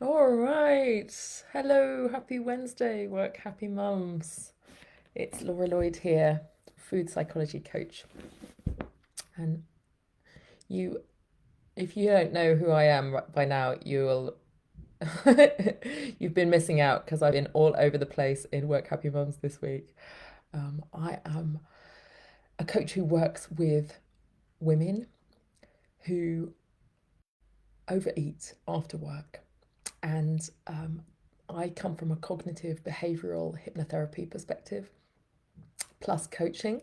All right. Hello, happy Wednesday, work happy mums. It's Laura Lloyd here, food psychology coach. And you, if you don't know who I am by now, you'll you've been missing out because I've been all over the place in work happy mums this week. I am a coach who works with women who overeat after work, and I come from a cognitive behavioral hypnotherapy perspective plus coaching.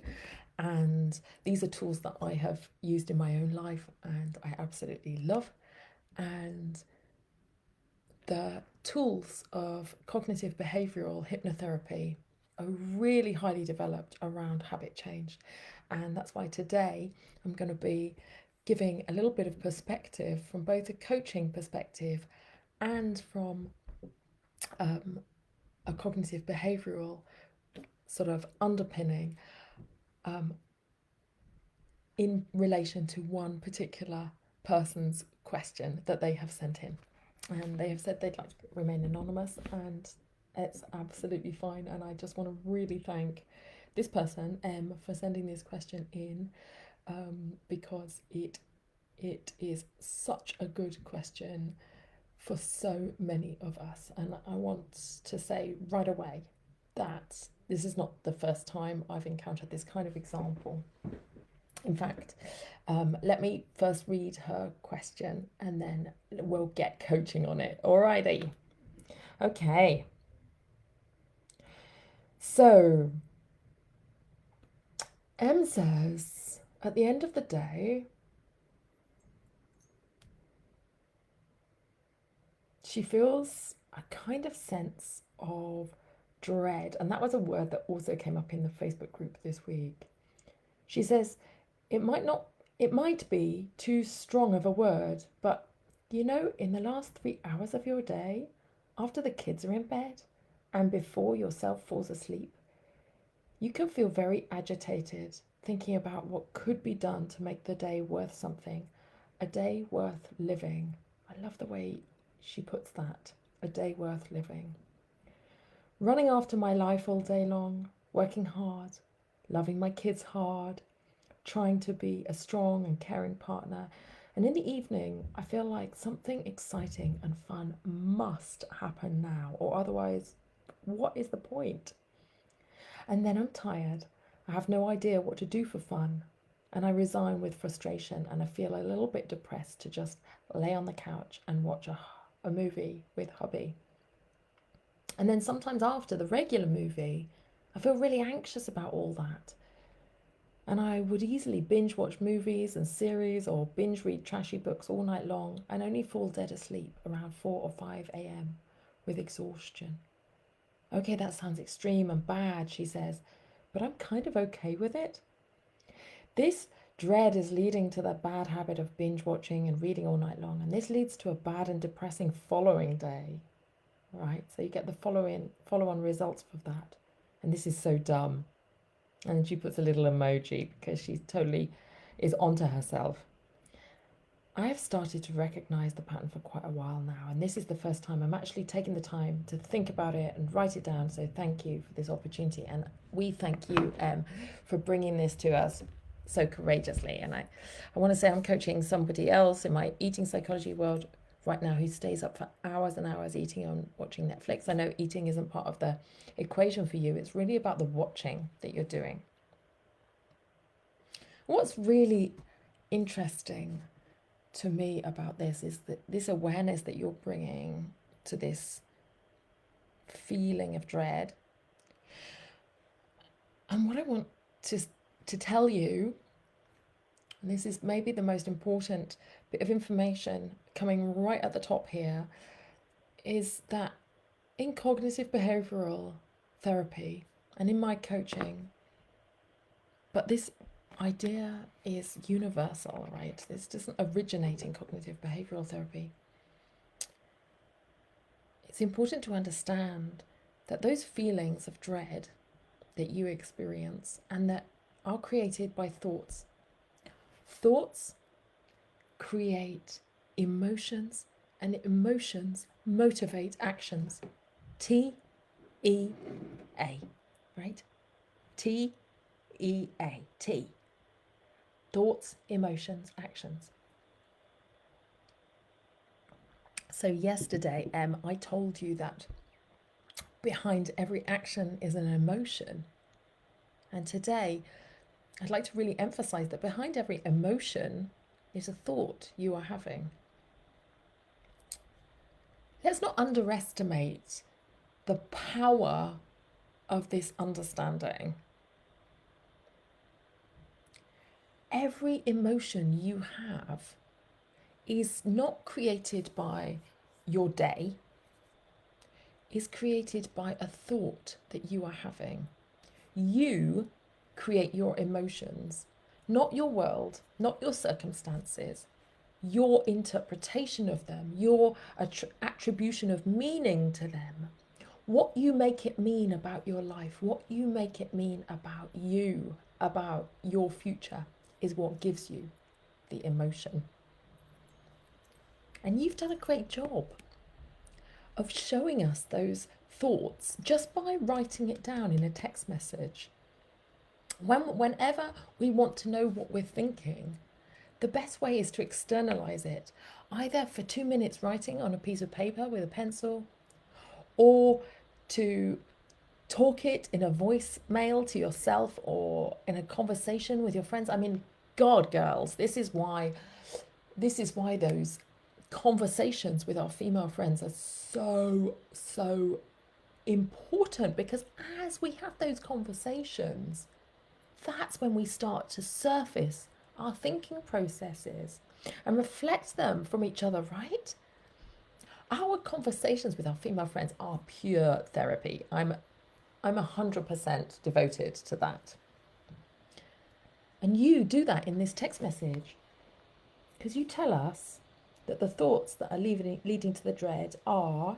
And these are tools that I have used in my own life and I absolutely love. And the tools of cognitive behavioral hypnotherapy are really highly developed around habit change. And that's why today I'm going to be giving a little bit of perspective from both a coaching perspective and from a cognitive behavioral sort of underpinning um, in relation to one particular person's question that they have sent in. And they have said they'd like to remain anonymous, and it's absolutely fine. And I just want to really thank this person, M, for sending this question in, because it is such a good question for so many of us. And I want to say right away that this is not the first time I've encountered this kind of example. In fact, let me first read her question and then we'll get coaching on it. Alrighty. Okay. So, M says, at the end of the day, she feels a kind of sense of dread. And that was a word that also came up in the Facebook group this week. She says, it might be too strong of a word, but in the last 3 hours of your day, after the kids are in bed and before yourself falls asleep, you can feel very agitated thinking about what could be done to make the day worth something, a day worth living. I love the way she puts that, a day worth living. Running after my life all day long, working hard, loving my kids hard, trying to be a strong and caring partner. And in the evening, I feel like something exciting and fun must happen now, or otherwise, what is the point? And then I'm tired. I have no idea what to do for fun. And I resign with frustration and I feel a little bit depressed to just lay on the couch and watch a movie with hubby. And then sometimes after the regular movie, I feel really anxious about all that. And I would easily binge watch movies and series or binge read trashy books all night long and only fall dead asleep around 4 or 5 a.m. with exhaustion. Okay, that sounds extreme and bad, she says, but I'm kind of okay with it. This dread is leading to the bad habit of binge watching and reading all night long, and this leads to a bad and depressing following day. Right? So you get the follow-on results of that. And this is so dumb. And she puts a little emoji because she totally is onto herself. I have started to recognize the pattern for quite a while now, and this is the first time I'm actually taking the time to think about it and write it down. So thank you for this opportunity, and we thank you for bringing this to us so courageously. And I want to say I'm coaching somebody else in my eating psychology world right now who stays up for hours and hours eating and watching Netflix. I know eating isn't part of the equation for you. It's really about the watching that you're doing. What's really interesting to me about this is that this awareness that you're bringing to this feeling of dread. And what I want to tell you, and this is maybe the most important bit of information coming right at the top here, is that in cognitive behavioral therapy and in my coaching, but this idea is universal, right? This doesn't originate in cognitive behavioral therapy. It's important to understand that those feelings of dread that you experience and that are created by thoughts create emotions and emotions motivate actions. T-E-A, right? T-E-A, T. Thoughts, emotions, actions. So yesterday, I told you that behind every action is an emotion. And today, I'd like to really emphasize that behind every emotion is a thought you are having. Let's not underestimate the power of this understanding. Every emotion you have is not created by your day, is created by a thought that you are having. You create your emotions, not your world, not your circumstances, your interpretation of them, your attribution of meaning to them. What you make it mean about your life, what you make it mean about you, about your future, is what gives you the emotion. And you've done a great job of showing us those thoughts just by writing it down in a text message. Whenever we want to know what we're thinking, the best way is to externalize it, either for 2 minutes writing on a piece of paper with a pencil, or to talk it in a voicemail to yourself or in a conversation with your friends. I mean, God, girls, this is why those conversations with our female friends are so important, because as we have those conversations, that's when we start to surface our thinking processes and reflect them from each other, right? Our conversations with our female friends are pure therapy. I'm 100% devoted to that. And you do that in this text message, because you tell us that the thoughts that are leading to the dread are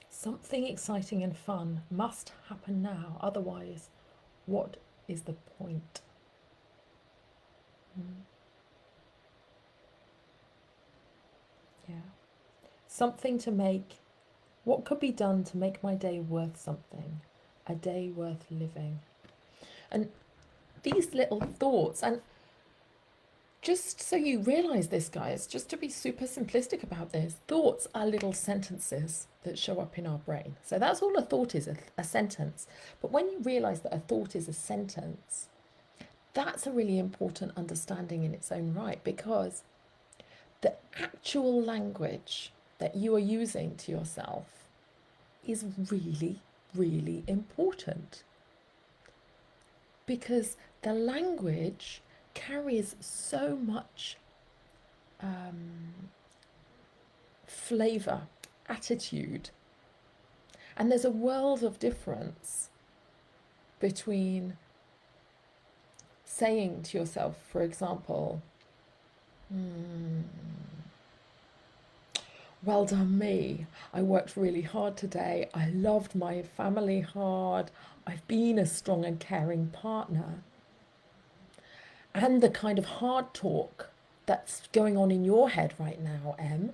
something exciting and fun must happen now, otherwise, what is the point? Yeah. Something to make, what could be done to make my day worth something? A day worth living. And these little thoughts, and just so you realize this, guys, just to be super simplistic about this, thoughts are little sentences that show up in our brain. So that's all a thought is, a sentence. But when you realize that a thought is a sentence, that's a really important understanding in its own right, because the actual language that you are using to yourself is really, really important, because the language carries so much flavor, attitude, and there's a world of difference between saying to yourself, for example, well done me, I worked really hard today, I loved my family hard, I've been a strong and caring partner. And the kind of hard talk that's going on in your head right now, Em,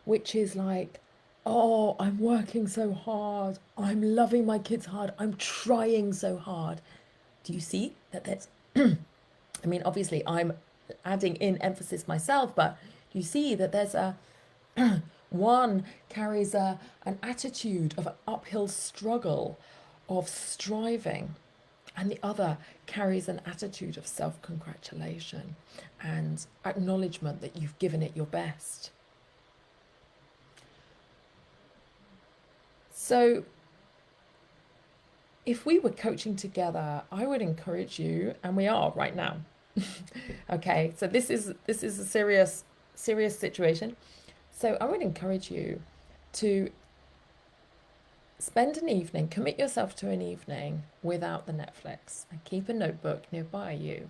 which is like, oh, I'm working so hard, I'm loving my kids hard, I'm trying so hard. Do you see that that's, I mean, obviously I'm adding in emphasis myself, but you see that there's a, one carries an attitude of an uphill struggle, of striving, and the other carries an attitude of self-congratulation and acknowledgement that you've given it your best. So if we were coaching together, I would encourage you, and we are right now. Okay, so this is a serious situation. So I would encourage you to spend an evening, commit yourself to an evening without the Netflix, and keep a notebook nearby you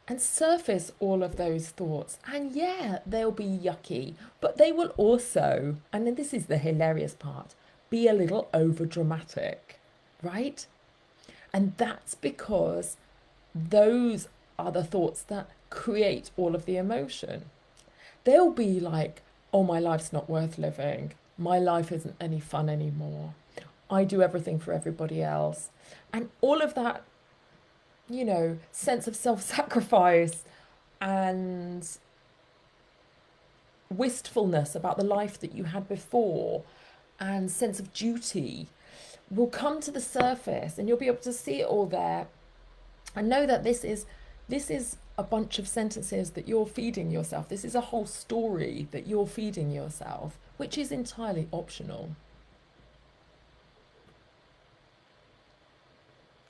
and surface all of those thoughts. And yeah, they'll be yucky, but they will also, and then this is the hilarious part, be a little over dramatic, right? And that's because those are the thoughts that create all of the emotion. they'll be like, oh, my life's not worth living. My life isn't any fun anymore. I do everything for everybody else. And all of that, sense of self sacrifice and wistfulness about the life that you had before and sense of duty will come to the surface, and you'll be able to see it all there and know that this is a bunch of sentences that you're feeding yourself. This is a whole story that you're feeding yourself, which is entirely optional.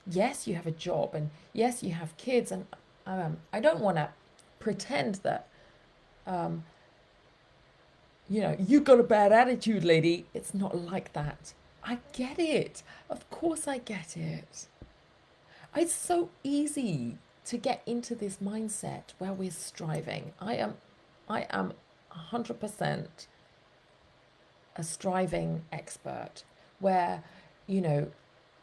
Yes, you have a job, and yes, you have kids, and I don't want to pretend that you got a bad attitude, lady. It's not like that. I get it. Of course I get it. It's so easy to get into this mindset where we're striving. I am 100% a striving expert, where,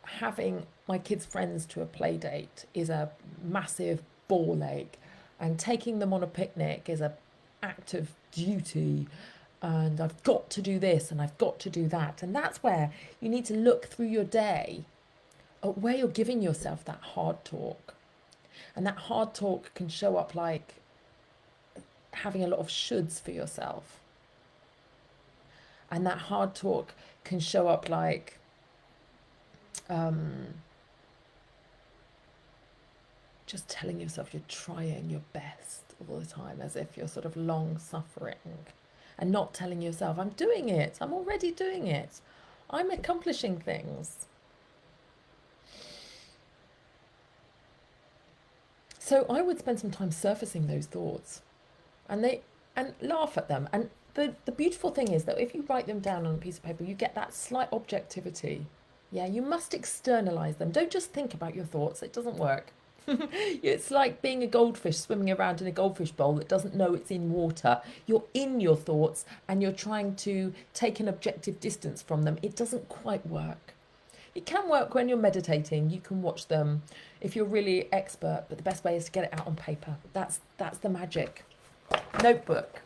having my kids' friends to a play date is a massive ball ache, and taking them on a picnic is an act of duty, and I've got to do this and I've got to do that. And that's where you need to look through your day at where you're giving yourself that hard talk. And that hard talk can show up like having a lot of shoulds for yourself. And that hard talk can show up like just telling yourself you're trying your best all the time, as if you're sort of long suffering, and not telling yourself, I'm doing it, I'm already doing it, I'm accomplishing things. So I would spend some time surfacing those thoughts and laugh at them. And the beautiful thing is that if you write them down on a piece of paper, you get that slight objectivity. Yeah, you must externalize them. Don't just think about your thoughts. It doesn't work. It's like being a goldfish swimming around in a goldfish bowl that doesn't know it's in water. You're in your thoughts and you're trying to take an objective distance from them. It doesn't quite work. It can work when you're meditating. You can watch them if you're really expert, but the best way is to get it out on paper. That's the magic. Notebook.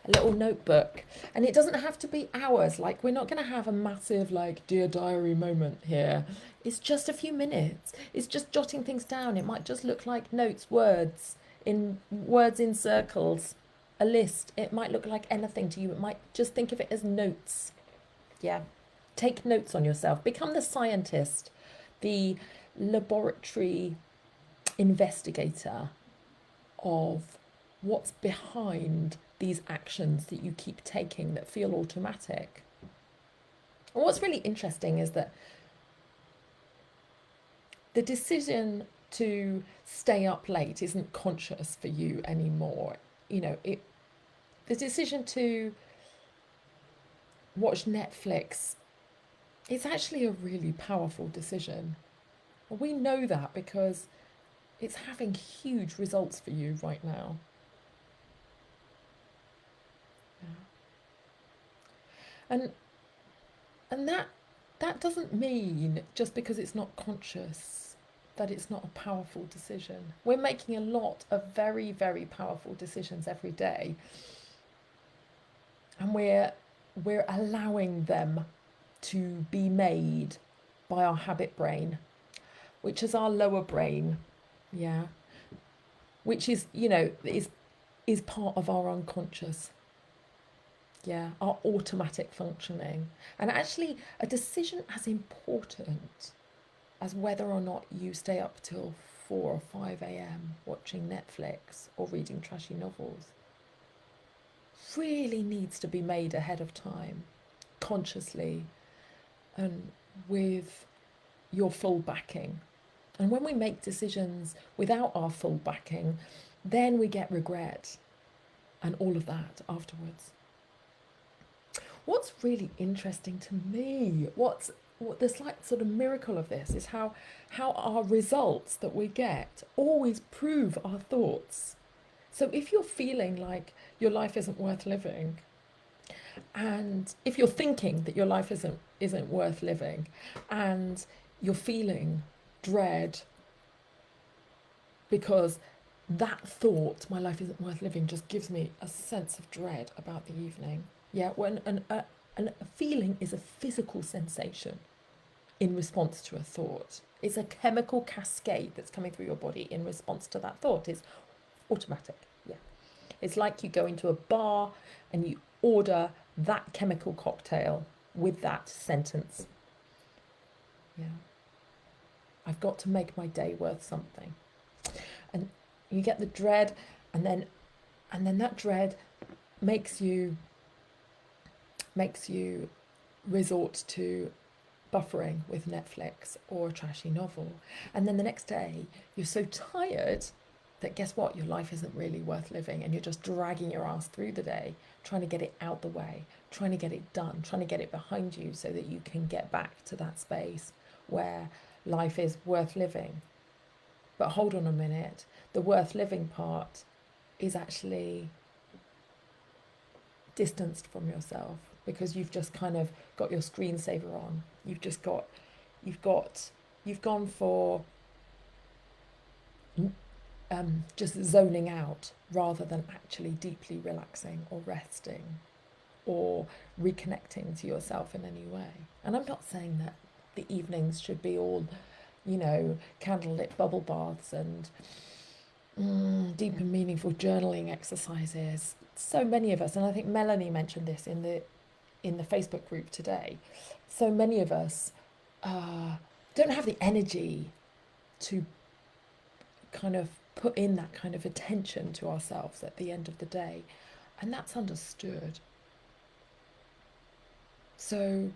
A little notebook. And it doesn't have to be hours. Like, we're not going to have a massive, like, Dear Diary moment here. It's just a few minutes. It's just jotting things down. It might just look like notes, words in circles, a list. It might look like anything to you. It might just think of it as notes. Yeah. Take notes on yourself. Become the scientist, the laboratory investigator of what's behind these actions that you keep taking that feel automatic. And what's really interesting is that the decision to stay up late isn't conscious for you anymore. The decision to watch Netflix, it's actually a really powerful decision. We know that because it's having huge results for you right now. Yeah. And that doesn't mean, just because it's not conscious, that it's not a powerful decision. We're making a lot of very, very powerful decisions every day. And we're allowing them to be made by our habit brain, which is our lower brain, yeah, which is is part of our unconscious, yeah, our automatic functioning. And actually, a decision as important as whether or not you stay up till 4 or 5 a.m. watching Netflix or reading trashy novels really needs to be made ahead of time, consciously, and with your full backing. And when we make decisions without our full backing, then we get regret and all of that afterwards. What's really interesting to me, what the slight sort of miracle of this is how our results that we get always prove our thoughts. So if you're feeling like your life isn't worth living, and if you're thinking that your life isn't worth living, and you're feeling dread because that thought, my life isn't worth living, just gives me a sense of dread about the evening. Yeah, when a feeling is a physical sensation in response to a thought. It's a chemical cascade that's coming through your body in response to that thought. It's automatic. Yeah. It's like you go into a bar and you order that chemical cocktail with that sentence. Yeah. I've got to make my day worth something. And you get the dread, and then that dread makes you resort to buffering with Netflix or a trashy novel. And then the next day, you're so tired that guess what? Your life isn't really worth living, and you're just dragging your ass through the day, trying to get it out the way, trying to get it done, trying to get it behind you so that you can get back to that space where life is worth living. But hold on a minute, the worth living part is actually distanced from yourself because you've just kind of got your screensaver on. You've gone for just zoning out rather than actually deeply relaxing or resting or reconnecting to yourself in any way. And I'm not saying that the evenings should be all, candlelit bubble baths and deep and meaningful journaling exercises. So many of us, and I think Melanie mentioned this in the Facebook group today, so many of us don't have the energy to kind of put in that kind of attention to ourselves at the end of the day, and that's understood. So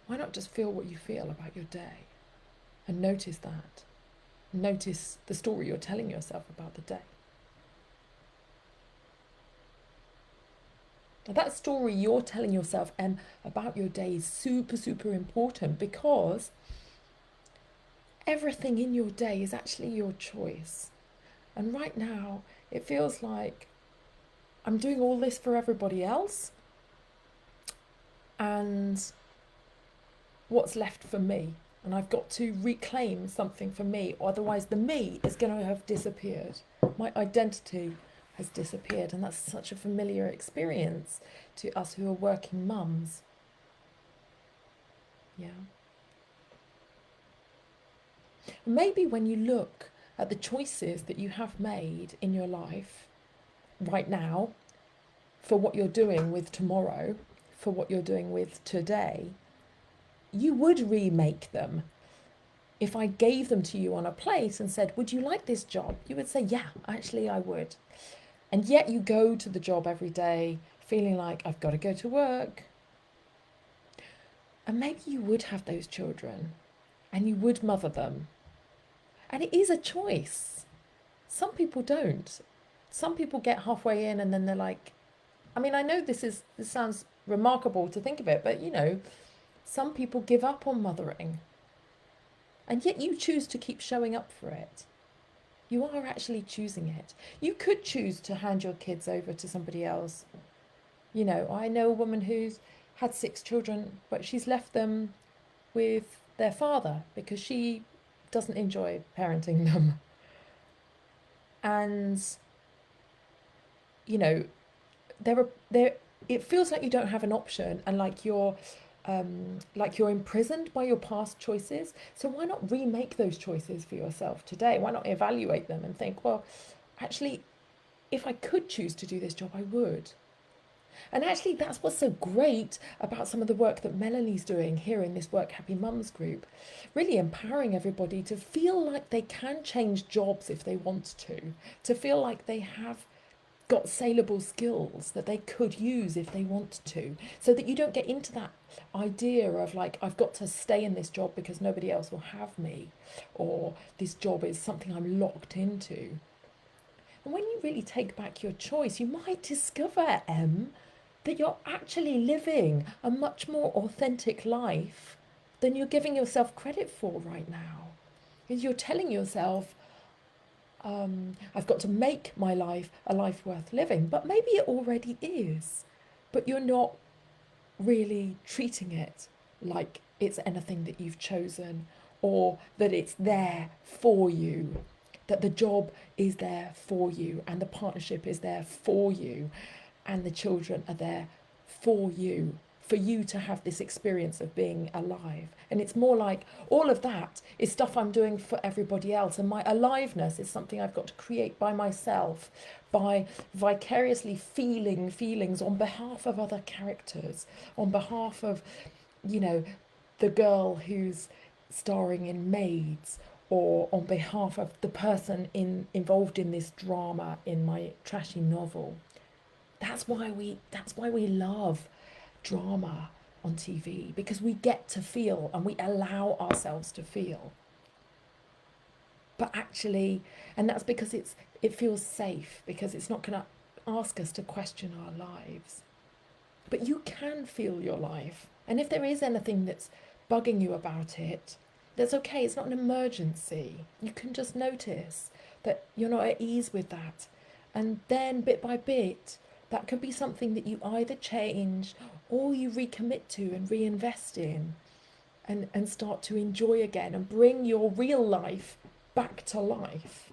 why not just feel what you feel about your day and notice that? Notice the story you're telling yourself about the day. Now, that story you're telling yourself about your day is super, super important because everything in your day is actually your choice. And right now, it feels like I'm doing all this for everybody else, and what's left for me? And I've got to reclaim something for me, otherwise the me is going to have disappeared. My identity has disappeared, and that's such a familiar experience to us who are working mums. Yeah. Maybe when you look at the choices that you have made in your life right now, for what you're doing with tomorrow, for what you're doing with today, you would remake them. If I gave them to you on a plate and said, would you like this job? You would say, yeah, actually I would. And yet you go to the job every day feeling like I've got to go to work. And maybe you would have those children and you would mother them. And it is a choice. Some people don't. Some people get halfway in and then they're like, I mean, I know this sounds remarkable to think of it, but some people give up on mothering. And yet you choose to keep showing up for it. You are actually choosing it. You could choose to hand your kids over to somebody else. I know a woman who's had 6 children, but she's left them with their father because she doesn't enjoy parenting them. And, it feels like you don't have an option and like you're imprisoned by your past choices. So why not remake those choices for yourself today? Why not evaluate them and think, well, actually, if I could choose to do this job, I would. And actually, that's what's so great about some of the work that Melanie's doing here in this Work Happy Mums group, really empowering everybody to feel like they can change jobs if they want to feel like they have got saleable skills that they could use if they want to, so that you don't get into that idea of like, I've got to stay in this job because nobody else will have me, or this job is something I'm locked into. And when you really take back your choice, you might discover, that you're actually living a much more authentic life than you're giving yourself credit for right now. Because you're telling yourself, I've got to make my life a life worth living, but maybe it already is, but you're not really treating it like it's anything that you've chosen or that it's there for you. that the job is there for you, and the partnership is there for you, and the children are there for you to have this experience of being alive. And it's more like all of that is stuff I'm doing for everybody else, and my aliveness is something I've got to create by myself, by vicariously feeling feelings on behalf of other characters, on behalf of, you know, the girl who's starring in Maids, or on behalf of the person involved in this drama in my trashy novel. That's why we love drama on TV, because we get to feel and we allow ourselves to feel. But actually, and that's because it feels safe, because it's not going to ask us to question our lives. But you can feel your life. And if there is anything that's bugging you about it, that's okay. It's not an emergency. You can just notice that you're not at ease with that. And then bit by bit, that could be something that you either change or you recommit to and reinvest in, and start to enjoy again and bring your real life back to life.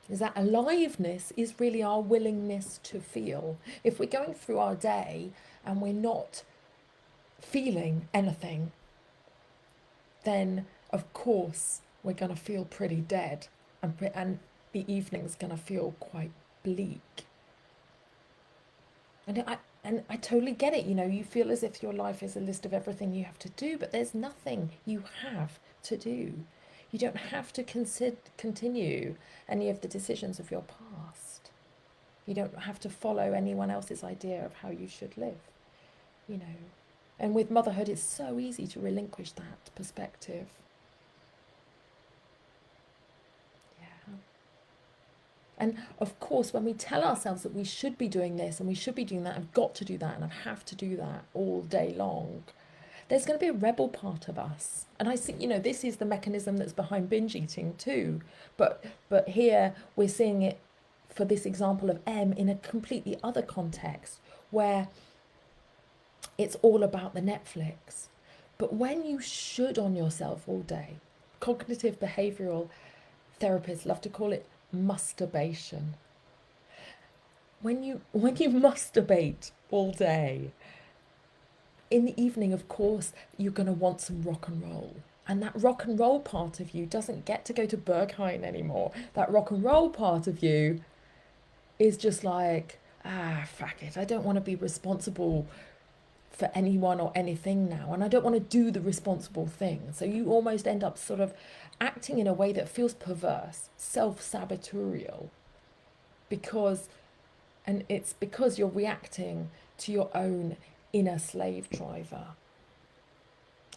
Is that aliveness is really our willingness to feel. If we're going through our day and we're not feeling anything, then of course we're going to feel pretty dead, and the evening's going to feel quite bleak. And I totally get it. You feel as if your life is a list of everything you have to do, but there's nothing you have to do. You don't have to continue any of the decisions of your past. You don't have to follow anyone else's idea of how you should live, And with motherhood, it's so easy to relinquish that perspective. Yeah. And of course, when we tell ourselves that we should be doing this and we should be doing that, I've got to do that and I have to do that all day long, there's going to be a rebel part of us. And I think, this is the mechanism that's behind binge eating too. But here we're seeing it for this example of M in a completely other context, where it's all about the Netflix. But when you should on yourself all day, cognitive behavioral therapists love to call it masturbation. When you masturbate all day, in the evening, of course, you're going to want some rock and roll. And that rock and roll part of you doesn't get to go to Berghain anymore. That rock and roll part of you is just like, fuck it. I don't want to be responsible for anyone or anything now. And I don't want to do the responsible thing. So you almost end up sort of acting in a way that feels perverse, self-sabotorial. It's because you're reacting to your own inner slave driver.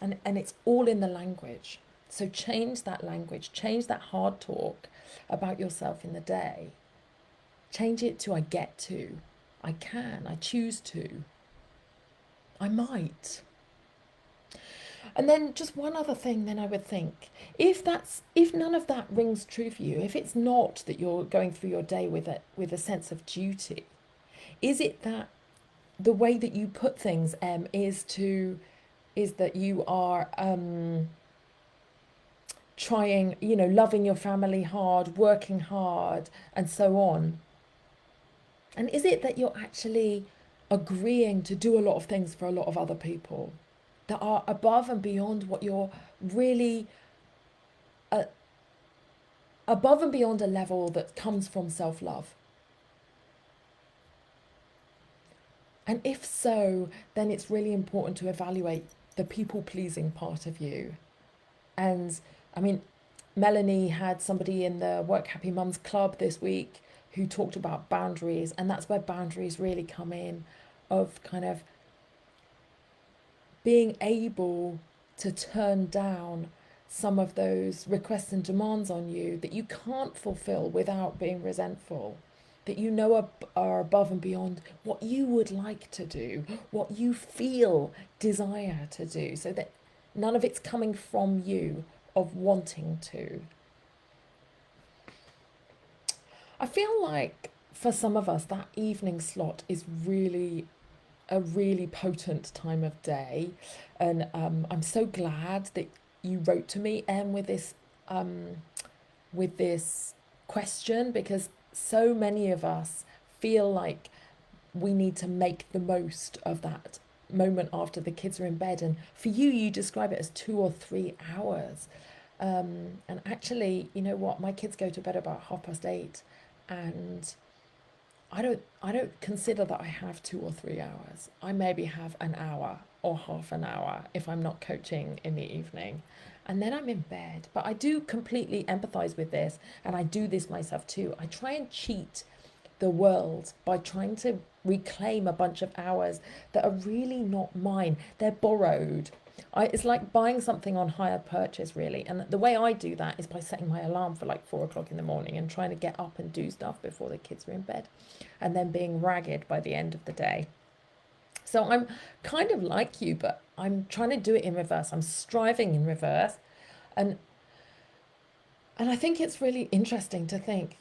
And it's all in the language. So change that language, change that hard talk about yourself in the day. Change it to I get to, I can, I choose to, I might. And then just one other thing then I would think, if none of that rings true for you, if it's not that you're going through your day with a sense of duty, is it that the way that you put things is that you are trying, loving your family hard, working hard, and so on? And is it that you're actually agreeing to do a lot of things for a lot of other people that are above and beyond what you're really, above and beyond a level that comes from self-love? And if so, then it's really important to evaluate the people-pleasing part of you. And I mean, Melanie had somebody in the Work Happy Mums Club this week who talked about boundaries, and that's where boundaries really come in, of kind of being able to turn down some of those requests and demands on you that you can't fulfill without being resentful, that are above and beyond what you would like to do, what you feel desire to do, so that none of it's coming from you of wanting to. I feel like for some of us that evening slot is really a really potent time of day, and I'm so glad that you wrote to me with this with this question, because so many of us feel like we need to make the most of that moment after the kids are in bed. And for you, you describe it as 2 or 3 hours. And actually, you know what? My kids go to bed about 8:30, and I don't consider that I have 2 or 3 hours. I maybe have an hour or half an hour if I'm not coaching in the evening. And then I'm in bed. But I do completely empathize with this, and I do this myself too. I try and cheat the world by trying to reclaim a bunch of hours that are really not mine. They're borrowed. It's like buying something on hire purchase, really. And the way I do that is by setting my alarm for like 4 o'clock in the morning and trying to get up and do stuff before the kids are in bed, and then being ragged by the end of the day. So I'm kind of like you, but I'm trying to do it in reverse. I'm striving in reverse. And I think it's really interesting to think,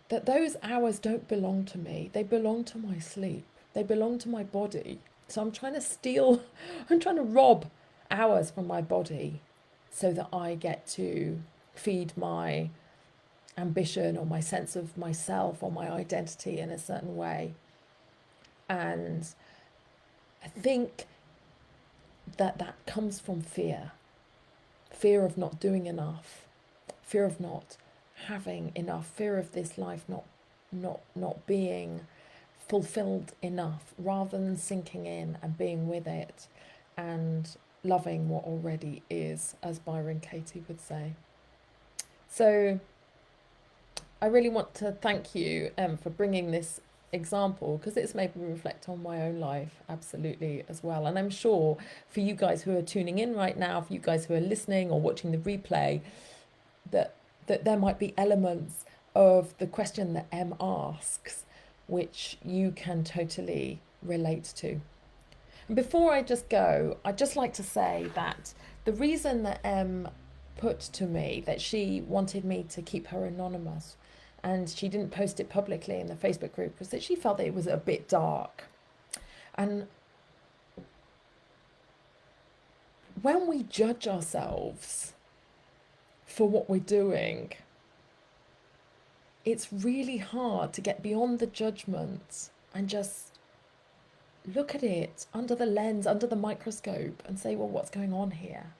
that those hours don't belong to me. They belong to my sleep. They belong to my body. So I'm trying to steal, I'm trying to rob hours from my body so that I get to feed my ambition or my sense of myself or my identity in a certain way. And I think that comes from fear of not doing enough, fear of not having enough, fear of this life not being fulfilled enough, rather than sinking in and being with it and loving what already is, as Byron Katie would say. So I really want to thank you for bringing this example, because it's made me reflect on my own life absolutely as well. And I'm sure for you guys who are tuning in right now, for you guys who are listening or watching the replay, that there might be elements of the question that Em asks which you can totally relate to. And before I just go, I'd just like to say that the reason that Em put to me that she wanted me to keep her anonymous and she didn't post it publicly in the Facebook group was that she felt that it was a bit dark. And when we judge ourselves for what we're doing, it's really hard to get beyond the judgment and just look at it under the lens, under the microscope, and say, well, what's going on here?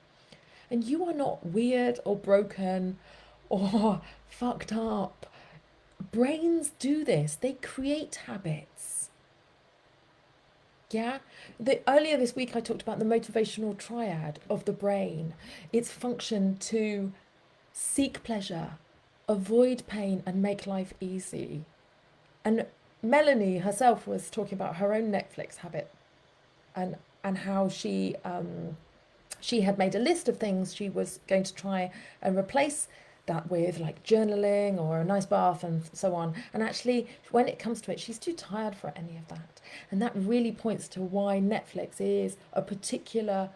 And you are not weird or broken or fucked up. Brains do this. They create habits. Yeah? Earlier this week, I talked about the motivational triad of the brain. Its function to seek pleasure, avoid pain, and make life easy. And Melanie herself was talking about her own Netflix habit, and how she had made a list of things she was going to try and replace that with, like journaling or a nice bath and so on. And actually, when it comes to it, she's too tired for any of that. And that really points to why Netflix is a particularly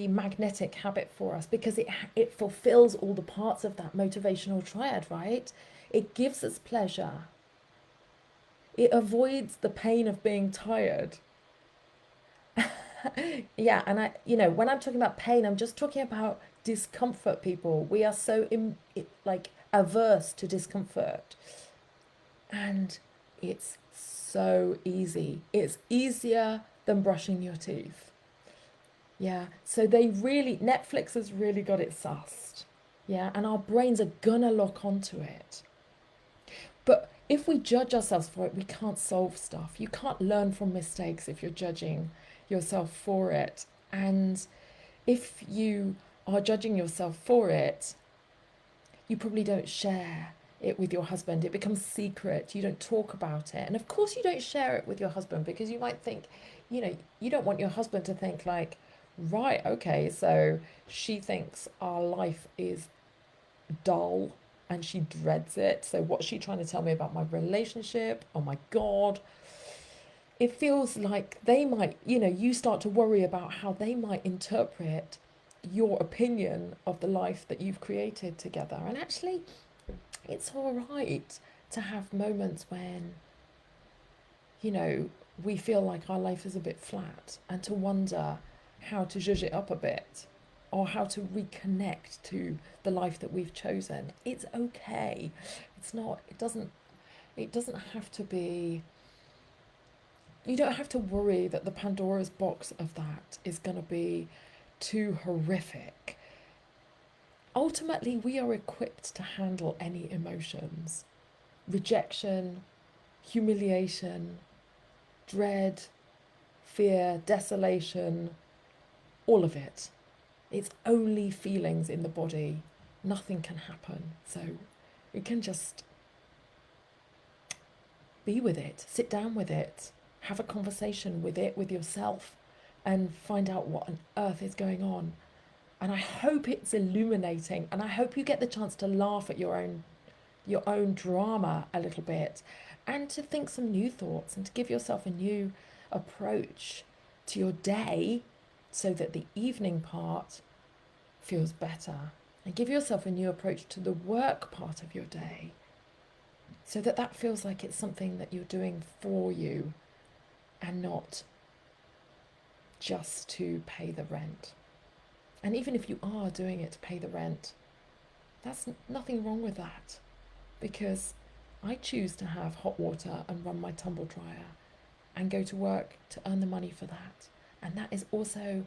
magnetic habit for us, because it fulfills all the parts of that motivational triad, right? It gives us pleasure. It avoids the pain of being tired. Yeah, and when I'm talking about pain, I'm just talking about discomfort, people. We are so averse to discomfort. And it's so easy. It's easier than brushing your teeth. Yeah, so Netflix has really got it sussed. Yeah, and our brains are gonna lock onto it. But if we judge ourselves for it, we can't solve stuff. You can't learn from mistakes if you're judging yourself for it. And if you are judging yourself for it, you probably don't share it with your husband. It becomes secret. You don't talk about it. And of course you don't share it with your husband, because you might think, you don't want your husband to think like, right, okay, so she thinks our life is dull and she dreads it. So what's she trying to tell me about my relationship? Oh my God. It feels like they might, you start to worry about how they might interpret your opinion of the life that you've created together. And actually, it's all right to have moments when, we feel like our life is a bit flat, and to wonder how to zhuzh it up a bit. or how to reconnect to the life that we've chosen. It's okay. It's not, it doesn't have to be, you don't have to worry that the Pandora's box of that is going to be too horrific. Ultimately, we are equipped to handle any emotions: rejection, humiliation, dread, fear, desolation, all of it. It's only feelings in the body. Nothing can happen. So you can just be with it, sit down with it, have a conversation with it, with yourself, and find out what on earth is going on. And I hope it's illuminating, and I hope you get the chance to laugh at your own drama a little bit, and to think some new thoughts, and to give yourself a new approach to your day so that the evening part feels better, and give yourself a new approach to the work part of your day so that that feels like it's something that you're doing for you and not just to pay the rent. And even if you are doing it to pay the rent, that's nothing wrong with that, because I choose to have hot water and run my tumble dryer and go to work to earn the money for that. And that is also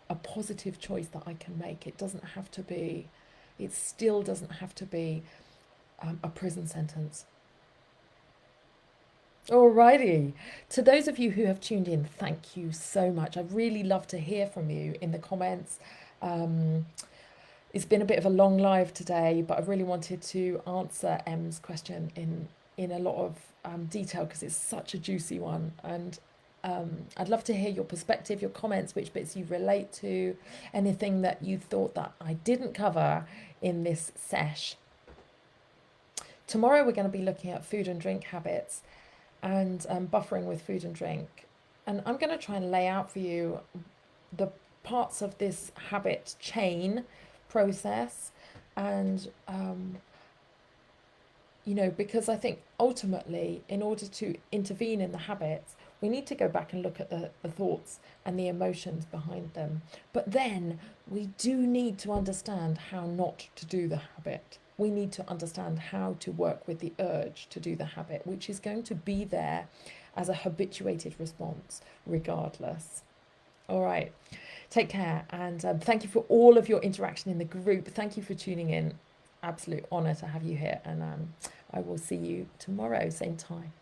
a positive choice that I can make. It still doesn't have to be a prison sentence. Alrighty. To those of you who have tuned in, thank you so much. I'd really love to hear from you in the comments. It's been a bit of a long live today, but I really wanted to answer M's question in a lot of detail, because it's such a juicy one. And I'd love to hear your perspective, your comments, which bits you relate to, anything that you thought that I didn't cover in this sesh. Tomorrow we're going to be looking at food and drink habits and buffering with food and drink. And I'm going to try and lay out for you the parts of this habit chain process. And, because I think ultimately, in order to intervene in the habits, we need to go back and look at the thoughts and the emotions behind them. But then we do need to understand how not to do the habit. We need to understand how to work with the urge to do the habit, which is going to be there as a habituated response regardless. All right, take care, and thank you for all of your interaction in the group. Thank you for tuning in. Absolute honour to have you here, and I will see you tomorrow, same time.